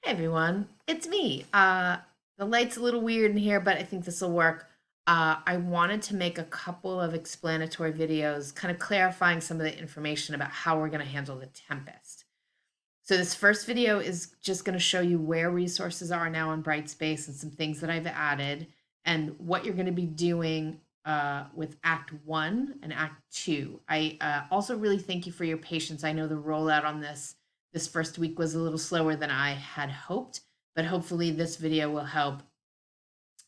Hey everyone, it's me. The light's a little weird in here, but I think this will work. I wanted to make a couple of explanatory videos, kind of clarifying some of the information about how we're going to handle the Tempest. So this first video is just going to show you where resources are now on Brightspace and some things that I've added and what you're going to be doing with Act 1 and Act 2. I also really thank you for your patience. I know the rollout on this first week was a little slower than I had hoped, but hopefully this video will help.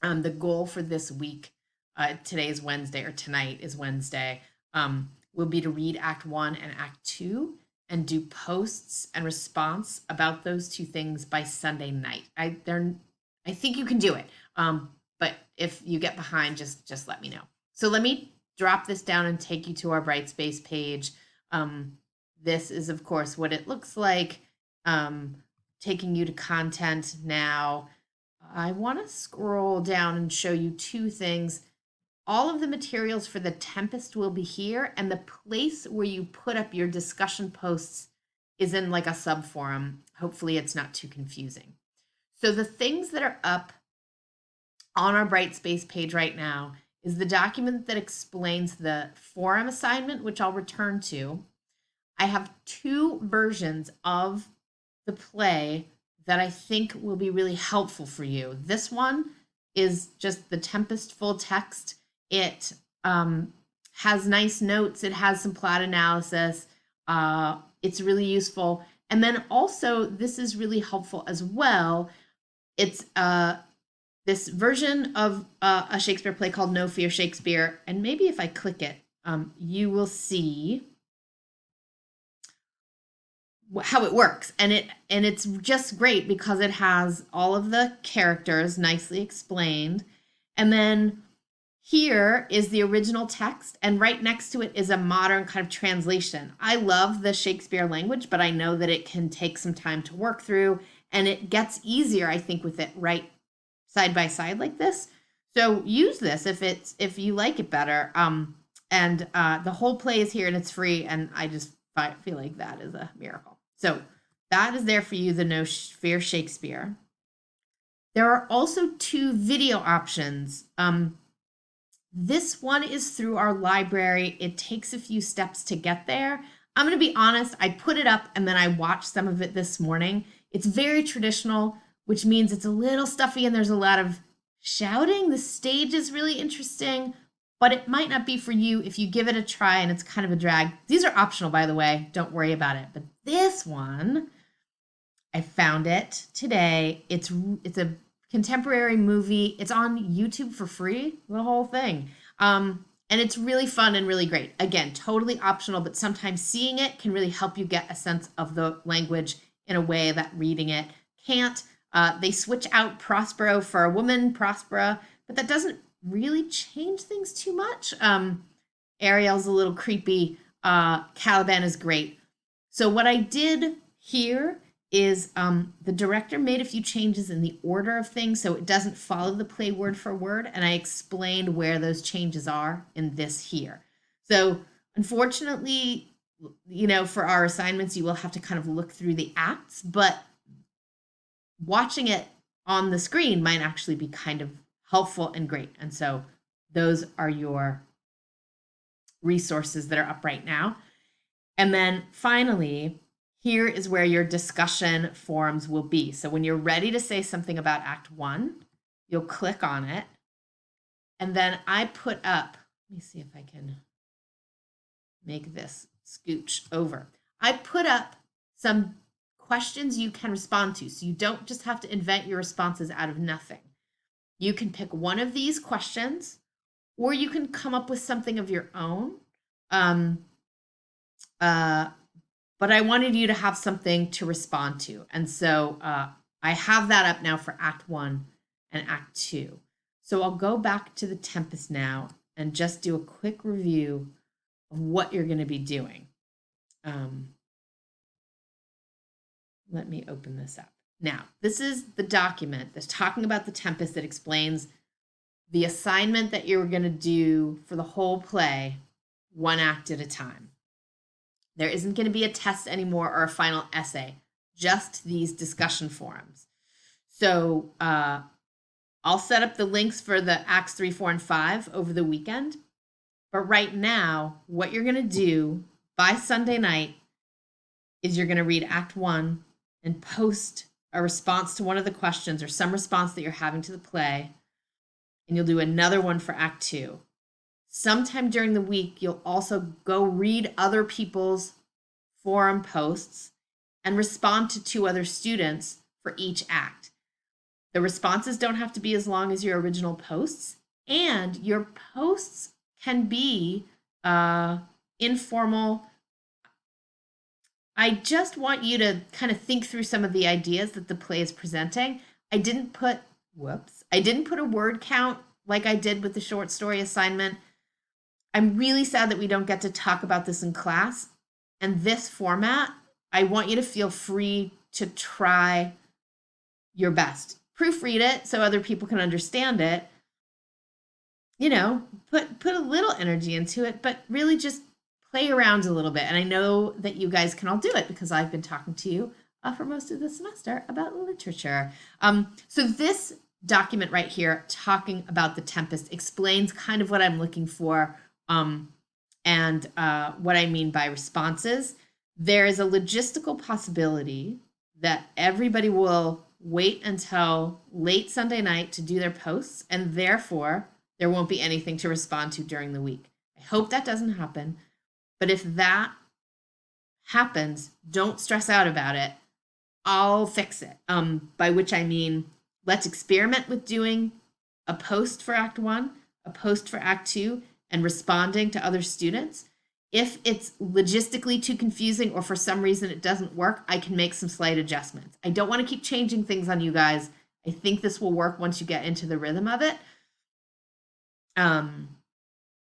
The goal for this week, today is Wednesday, or tonight is Wednesday, will be to read Act 1 and Act 2 and do posts and response about those two things by Sunday night. I think you can do it. But if you get behind, just let me know. So let me drop this down and take you to our Brightspace page. This is, of course, what it looks like, taking you to content now. I want to scroll down and show you two things. All of the materials for the Tempest will be here, and the place where you put up your discussion posts is in like a subforum. Hopefully it's not too confusing. So the things that are up on our Brightspace page right now is the document that explains the forum assignment, which I'll return to. I have two versions of the play that I think will be really helpful for you. This one is just the Tempest full text. It has nice notes. It has some plot analysis. It's really useful. And then also, this is really helpful as well. It's this version of a Shakespeare play called No Fear Shakespeare. And maybe if I click it, you will see how it works, and it's just great because it has all of the characters nicely explained, and then here is the original text, and right next to it is a modern kind of translation. I love the Shakespeare language, but I know that it can take some time to work through, and it gets easier, I think, with it right side by side like this. So use this if you like it better. And the whole play is here and it's free, and I just feel like that is a miracle. So that is there for you, the No Fear Shakespeare. There are also two video options. This one is through our library. It takes a few steps to get there. I'm going to be honest, I put it up and then I watched some of it this morning. It's very traditional, which means it's a little stuffy and there's a lot of shouting. The stage is really interesting, but it might not be for you if you give it a try and it's kind of a drag. These are optional, by the way. Don't worry about it. But this one, I found it today. It's a contemporary movie. It's on YouTube for free, the whole thing. And it's really fun and really great. Again, totally optional, but sometimes seeing it can really help you get a sense of the language in a way that reading it can't. They switch out Prospero for a woman, Prospera, but that doesn't really change things too much. Ariel's a little creepy. Caliban is great. So what I did here is the director made a few changes in the order of things so it doesn't follow the play word for word, and I explained where those changes are in this here. So unfortunately, for our assignments, you will have to kind of look through the acts, but watching it on the screen might actually be kind of helpful and great. And so those are your resources that are up right now. And then finally, here is where your discussion forums will be. So when you're ready to say something about Act 1, you'll click on it. And then I put up, let me see if I can make this scooch over. I put up some questions you can respond to. So you don't just have to invent your responses out of nothing. You can pick one of these questions, or you can come up with something of your own. But I wanted you to have something to respond to. And so I have that up now for Act 1 and Act 2. So I'll go back to the Tempest now and just do a quick review of what you're going to be doing. Let me open this up. Now, this is the document that's talking about the Tempest that explains the assignment that you're going to do for the whole play, one act at a time. There isn't going to be a test anymore or a final essay, just these discussion forums. So I'll set up the links for the Acts 3, 4, and 5 over the weekend. But right now, what you're going to do by Sunday night is you're going to read Act 1 and post a response to one of the questions or some response that you're having to the play. And you'll do another one for Act 2. Sometime during the week, you'll also go read other people's forum posts and respond to 2 other students for each act. The responses don't have to be as long as your original posts, and your posts can be informal. I just want you to kind of think through some of the ideas that the play is presenting. I didn't put a word count like I did with the short story assignment. I'm really sad that we don't get to talk about this in class. And this format, I want you to feel free to try your best. Proofread it so other people can understand it. You know, put a little energy into it, but really just play around a little bit. And I know that you guys can all do it because I've been talking to you for most of the semester about literature. So this document right here, talking about the Tempest, explains kind of what I'm looking for and what I mean by responses. There is a logistical possibility that everybody will wait until late Sunday night to do their posts, and therefore there won't be anything to respond to during the week. I hope that doesn't happen, but if that happens, don't stress out about it. I'll fix it. By which I mean, let's experiment with doing a post for Act 1, a post for Act 2, and responding to other students. If it's logistically too confusing or for some reason it doesn't work, I can make some slight adjustments. I don't want to keep changing things on you guys. I think this will work once you get into the rhythm of it.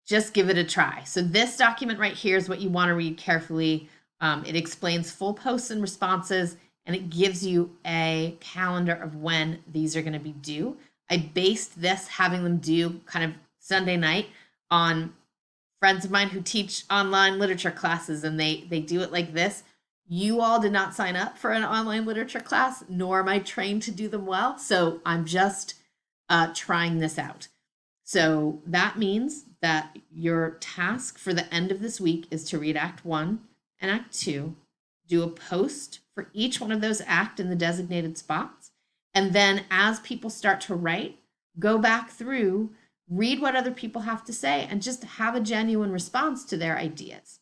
Just give it a try. So this document right here is what you want to read carefully. It explains full posts and responses, and it gives you a calendar of when these are going to be due. I based this, having them due kind of Sunday night, on friends of mine who teach online literature classes, and they do it like this. You all did not sign up for an online literature class, nor am I trained to do them well. So I'm just trying this out. So that means that your task for the end of this week is to read Act 1 and Act 2, do a post for each one of those acts in the designated spots, and then as people start to write, go back through, read what other people have to say, and just have a genuine response to their ideas.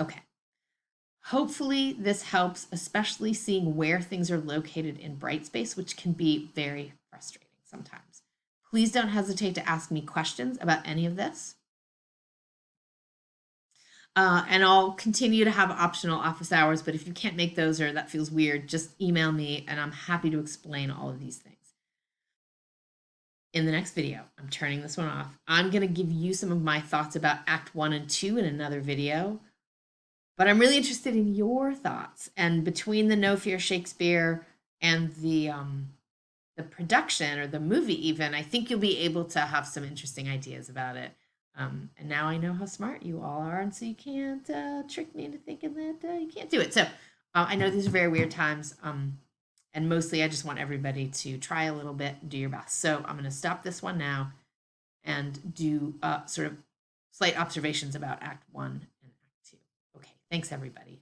Okay. Hopefully this helps, especially seeing where things are located in Brightspace, which can be very frustrating sometimes. Please don't hesitate to ask me questions about any of this. And I'll continue to have optional office hours, but if you can't make those or that feels weird, just email me and I'm happy to explain all of these things. In the next video, I'm turning this one off. I'm going to give you some of my thoughts about Act 1 and 2 in another video, but I'm really interested in your thoughts. And between the No Fear Shakespeare and the production or the movie even, I think you'll be able to have some interesting ideas about it. And now I know how smart you all are, and so you can't trick me into thinking that you can't do it. So I know these are very weird times, and mostly I just want everybody to try a little bit and do your best. So I'm going to stop this one now and do sort of slight observations about Act 1 and Act 2. Okay, thanks everybody.